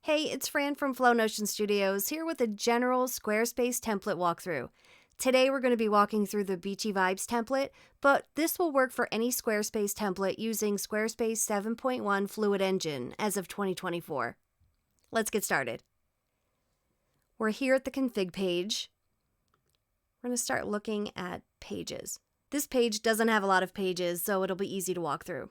Hey, it's Fran from FlowNotion Studios here with a general Squarespace template walkthrough. Today we're going to be walking through the Beachy Vibes template, but this will work for any Squarespace template using Squarespace 7.1 Fluid Engine as of 2024. Let's get started. We're here at the config page. We're going to start looking at pages. This page doesn't have a lot of pages, so it'll be easy to walk through.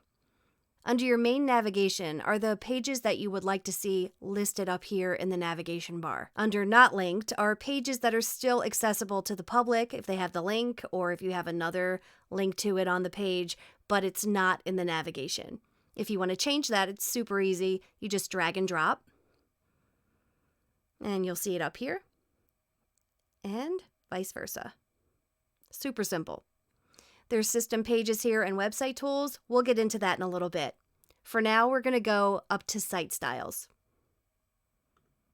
Under your main navigation are the pages that you would like to see listed up here in the navigation bar. Under Not Linked are pages that are still accessible to the public if they have the link or if you have another link to it on the page, but it's not in the navigation. If you want to change that, it's super easy. You just drag and drop, and you'll see it up here, and vice versa. Super simple. There's system pages here and website tools. We'll get into that in a little bit. For now, we're going to go up to site styles.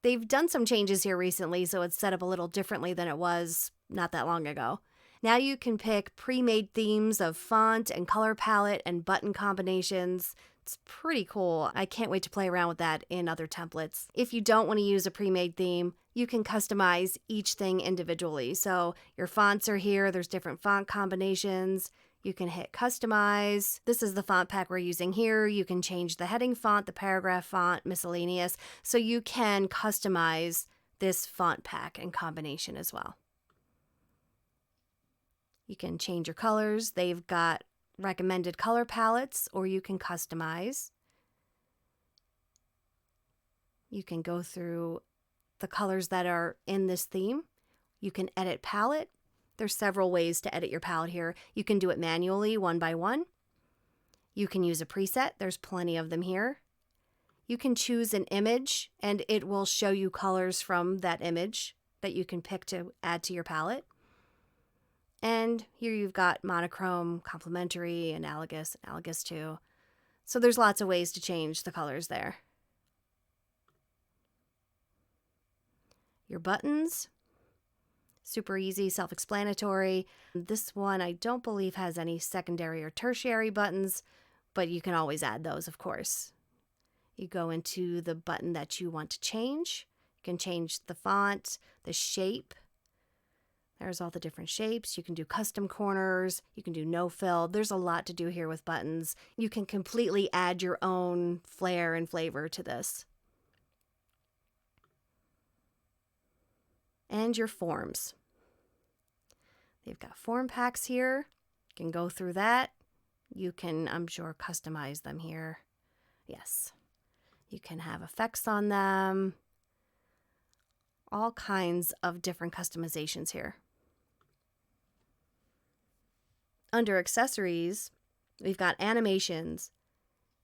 They've done some changes here recently, so it's set up a little differently than it was not that long ago. Now you can pick pre-made themes of font and color palette and button combinations. It's pretty cool. I can't wait to play around with that in other templates. If you don't want to use a pre-made theme, you can customize each thing individually. So your fonts are here. There's different font combinations. You can hit customize. This is the font pack we're using here. You can change the heading font, the paragraph font, miscellaneous. So you can customize this font pack and combination as well. You can change your colors. They've got recommended color palettes, or you can customize. You can go through the colors that are in this theme. You can edit palette. There's several ways to edit your palette here. You can do it manually, one by one. You can use a preset. There's plenty of them here. You can choose an image, and it will show you colors from that image that you can pick to add to your palette. And here you've got monochrome, complementary, analogous too. So there's lots of ways to change the colors there. Your buttons, super easy, self-explanatory. This one I don't believe has any secondary or tertiary buttons, but you can always add those, of course. You go into the button that you want to change. You can change the font, the shape. There's all the different shapes. You can do custom corners. You can do no fill. There's a lot to do here with buttons. You can completely add your own flair and flavor to this. And your forms. They've got form packs here. You can go through that. You can, I'm sure, customize them here. Yes. You can have effects on them. All kinds of different customizations here. Under accessories, we've got animations.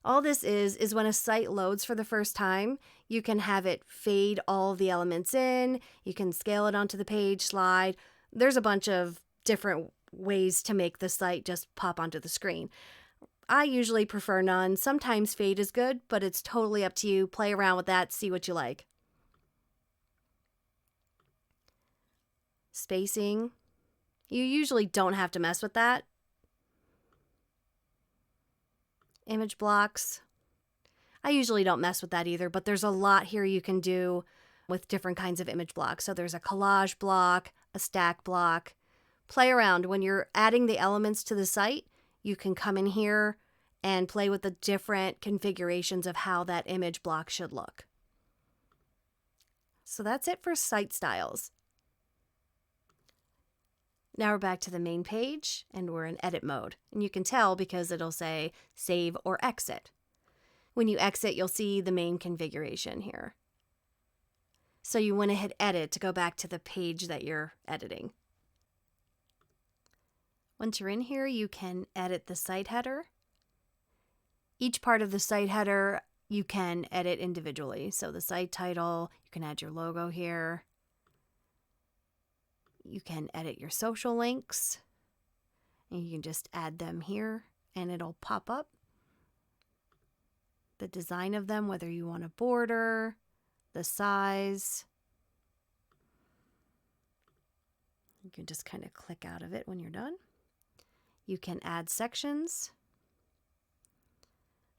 All this is when a site loads for the first time, you can have it fade all the elements in. You can scale it onto the page, slide. There's a bunch of different ways to make the site just pop onto the screen. I usually prefer none. Sometimes fade is good, but it's totally up to you. Play around with that, see what you like. Spacing. You usually don't have to mess with that. Image blocks. I usually don't mess with that either, but there's a lot here you can do with different kinds of image blocks. So there's a collage block, a stack block. Play around. When you're adding the elements to the site, you can come in here and play with the different configurations of how that image block should look. So that's it for site styles. Now we're back to the main page, and we're in edit mode. And you can tell because it'll say save or exit. When you exit, you'll see the main configuration here. So you want to hit edit to go back to the page that you're editing. Once you're in here, you can edit the site header. Each part of the site header you can edit individually. So the site title, you can add your logo here. You can edit your social links, and you can just add them here, and it'll pop up. The design of them, whether you want a border, the size. You can just kind of click out of it when you're done. You can add sections.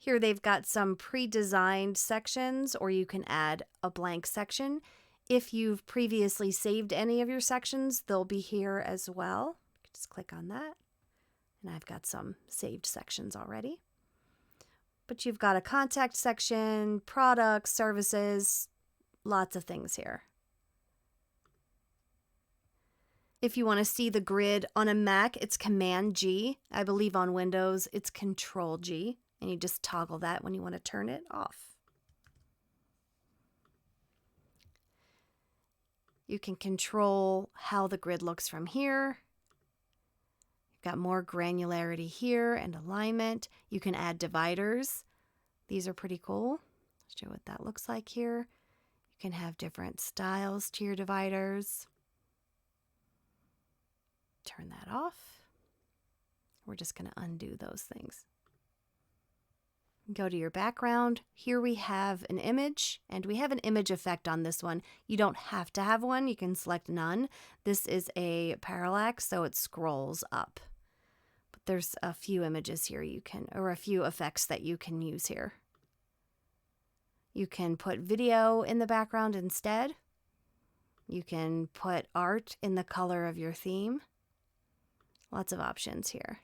Here they've got some pre-designed sections, or you can add a blank section. If you've previously saved any of your sections, they'll be here as well. Just click on that. And I've got some saved sections already. But you've got a contact section, products, services, lots of things here. If you want to see the grid on a Mac, it's Command G. I believe on Windows, it's Control G. And you just toggle that when you want to turn it off. You can control how the grid looks from here. You've got more granularity here and alignment. You can add dividers. These are pretty cool. I'll show what that looks like here. You can have different styles to your dividers. Turn that off. We're just going to undo those things. Go to your background. Here we have an image, and we have an image effect on this one. You don't have to have one. You can select none. This is a parallax, so it scrolls up. But there's a few images here you can, or a few effects that you can use here. You can put video in the background instead. You can put art in the color of your theme. Lots of options here.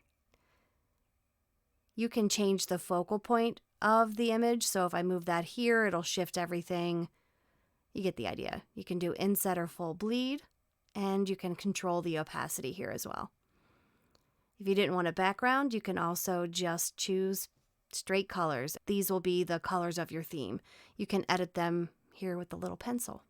You can change the focal point of the image. So if I move that here, it'll shift everything. You get the idea. You can do inset or full bleed, and you can control the opacity here as well. If you didn't want a background, you can also just choose straight colors. These will be the colors of your theme. You can edit them here with the little pencil.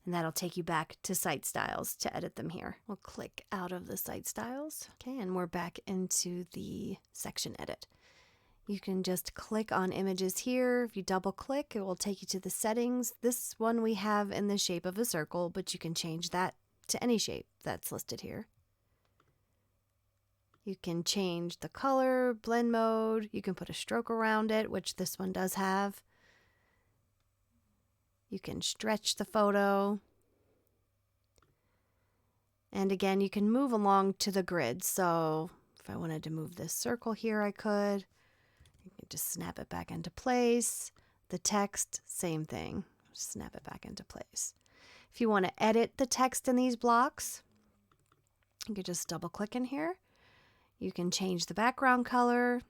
And that'll take you back to Site Styles to edit them here. We'll click out of the Site Styles. Okay, and we're back into the section edit. You can just click on images here. If you double click, it will take you to the settings. This one we have in the shape of a circle, but you can change that to any shape that's listed here. You can change the color, blend mode. You can put a stroke around it, which this one does have. You can stretch the photo. And again, you can move along to the grid. So if I wanted to move this circle here, I could. You can just snap it back into place. The text, same thing. Snap it back into place. If you want to edit the text in these blocks, you could just double click in here. You can change the background color.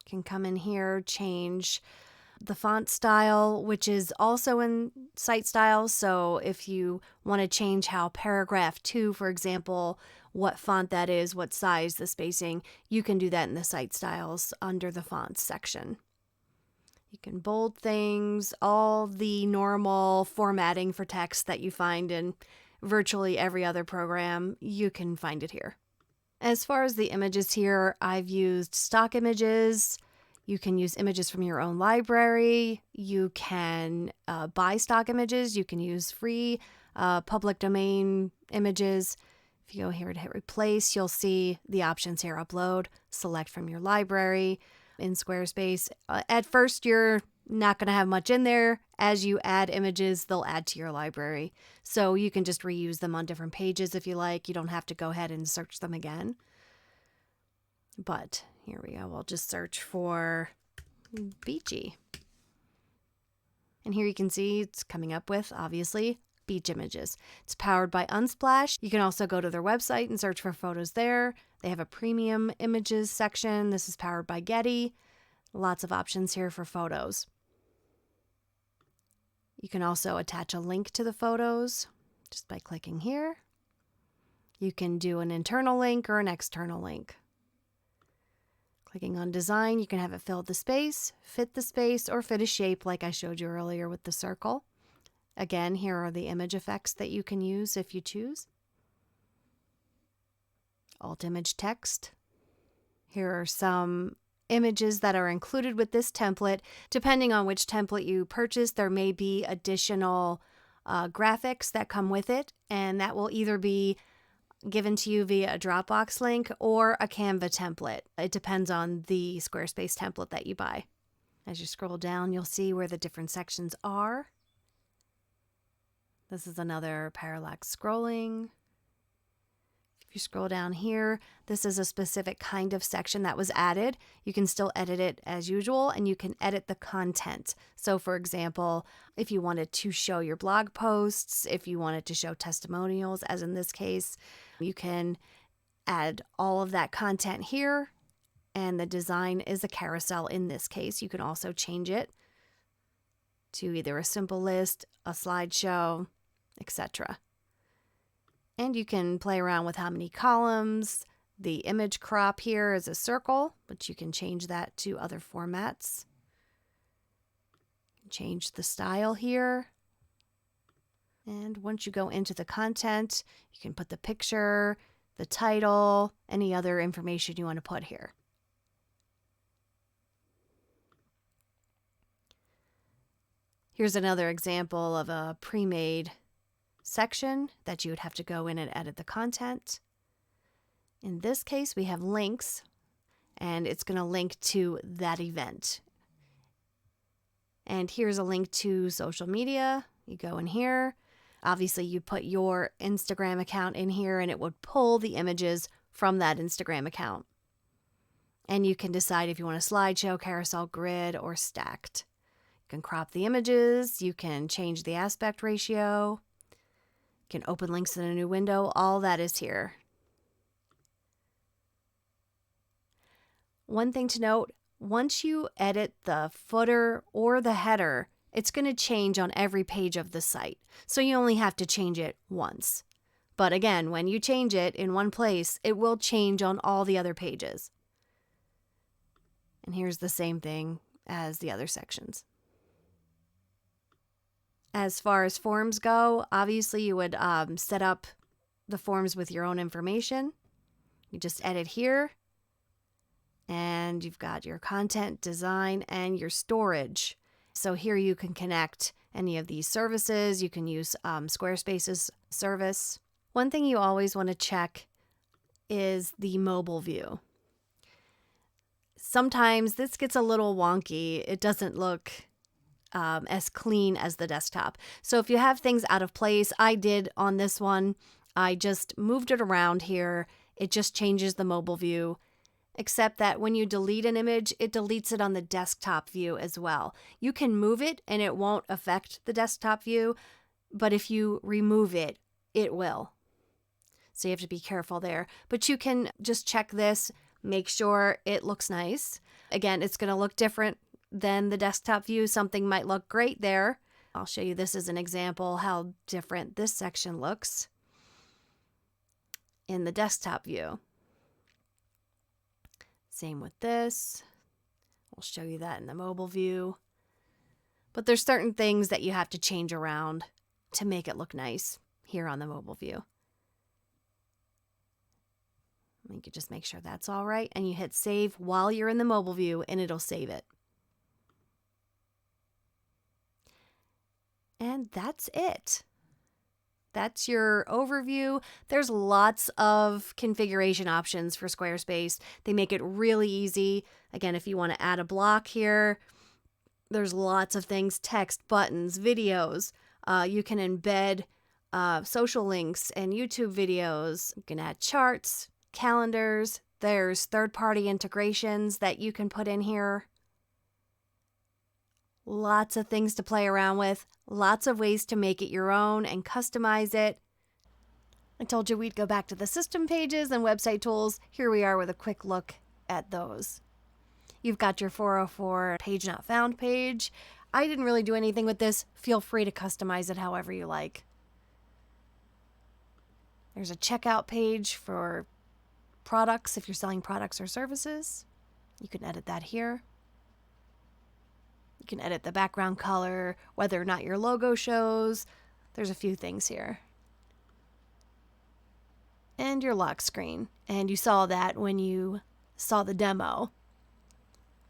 You can come in here, change the font style, which is also in Site Styles. So if you want to change how paragraph 2, for example, what font that is, what size, the spacing, you can do that in the Site Styles under the fonts section. You can bold things, all the normal formatting for text that you find in virtually every other program, you can find it here. As far as the images here, I've used stock images. You can use images from your own library. You can buy stock images. You can use free public domain images. If you go here to hit replace, you'll see the options here. Upload, select from your library in Squarespace. At first, you're not going to have much in there. As you add images, they'll add to your library. So you can just reuse them on different pages if you like. You don't have to go ahead and search them again. But here we go. We'll just search for beachy. And here you can see it's coming up with, obviously, beach images. It's powered by Unsplash. You can also go to their website and search for photos there. They have a premium images section. This is powered by Getty. Lots of options here for photos. You can also attach a link to the photos just by clicking here. You can do an internal link or an external link. Clicking on design, you can have it fill the space, or fit a shape like I showed you earlier with the circle. Again, here are the image effects that you can use if you choose. Alt image text. Here are some images that are included with this template. Depending on which template you purchase, there may be additional graphics that come with it, and that will either be given to you via a Dropbox link or a Canva template. It depends on the Squarespace template that you buy. As you scroll down, you'll see where the different sections are. This is another parallax scrolling. If If you scroll down here, this is a specific kind of section that was added. You can still edit it as usual, and you can edit the content. So for example, if you wanted to show your blog posts, if you wanted to show testimonials, as in this case, you can add all of that content here, and the design is a carousel in this case. You can also change it to either a simple list, a slideshow, etc. And you can play around with how many columns. The image crop here is a circle, but you can change that to other formats. Change the style here. And once you go into the content, you can put the picture, the title, any other information you want to put here. Here's another example of a pre-made section that you would have to go in and edit the content. In this case, we have links, and it's going to link to that event. And here's a link to social media. You go in here. Obviously, you put your Instagram account in here, and it would pull the images from that Instagram account. And you can decide if you want a slideshow, carousel, grid, or stacked. You can crop the images. You can change the aspect ratio. You can open links in a new window. All that is here. One thing to note, once you edit the footer or the header, it's going to change on every page of the site. So you only have to change it once. But again, when you change it in one place, it will change on all the other pages. And here's the same thing as the other sections. As far as forms go, obviously you would set up the forms with your own information. You just edit here, and you've got your content, design, and your storage. So here you can connect any of these services. You can use Squarespace's service. One thing you always want to check is the mobile view. Sometimes this gets a little wonky. It doesn't look as clean as the desktop. So if you have things out of place, I did on this one, I just moved it around here. It just changes the mobile view, except that when you delete an image, it deletes it on the desktop view as well. You can move it and it won't affect the desktop view, but if you remove it, it will. So you have to be careful there. But you can just check this, make sure it looks nice. Again, it's going to look different than the desktop view. Something might look great there. I'll show you this as an example how different this section looks in the desktop view. Same with this. We'll show you that in the mobile view. But there's certain things that you have to change around to make it look nice here on the mobile view. You can just make sure that's all right, and you hit save while you're in the mobile view, and it'll save it. And that's it. That's your overview. There's lots of configuration options for Squarespace. They make it really easy. Again, if you want to add a block here, there's lots of things, text, buttons, videos. You can embed social links and YouTube videos. You can add charts, calendars. There's third-party integrations that you can put in here. Lots of things to play around with, lots of ways to make it your own and customize it. I told you we'd go back to the system pages and website tools. Here we are with a quick look at those. You've got your 404 page not found page. I didn't really do anything with this. Feel free to customize it however you like. There's a checkout page for products if you're selling products or services. You can edit that here. You can edit the background color, whether or not your logo shows. There's a few things here. And your lock screen. And you saw that when you saw the demo.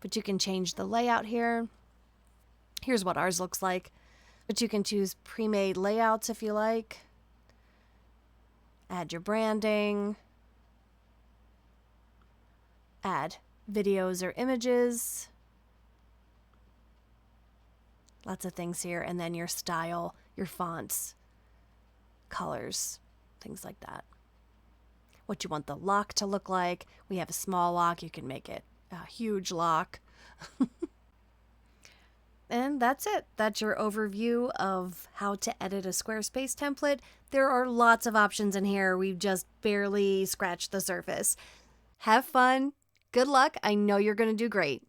But you can change the layout here. Here's what ours looks like. But you can choose pre-made layouts if you like. Add your branding. Add videos or images. Lots of things here, and then your style, your fonts, colors, things like that. what you want the lock to look like. We have a small lock. You can make it a huge lock. And that's it. That's your overview of how to edit a Squarespace template. There are lots of options in here. We've just barely scratched the surface. Have fun. Good luck. I know you're going to do great.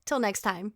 Till next time.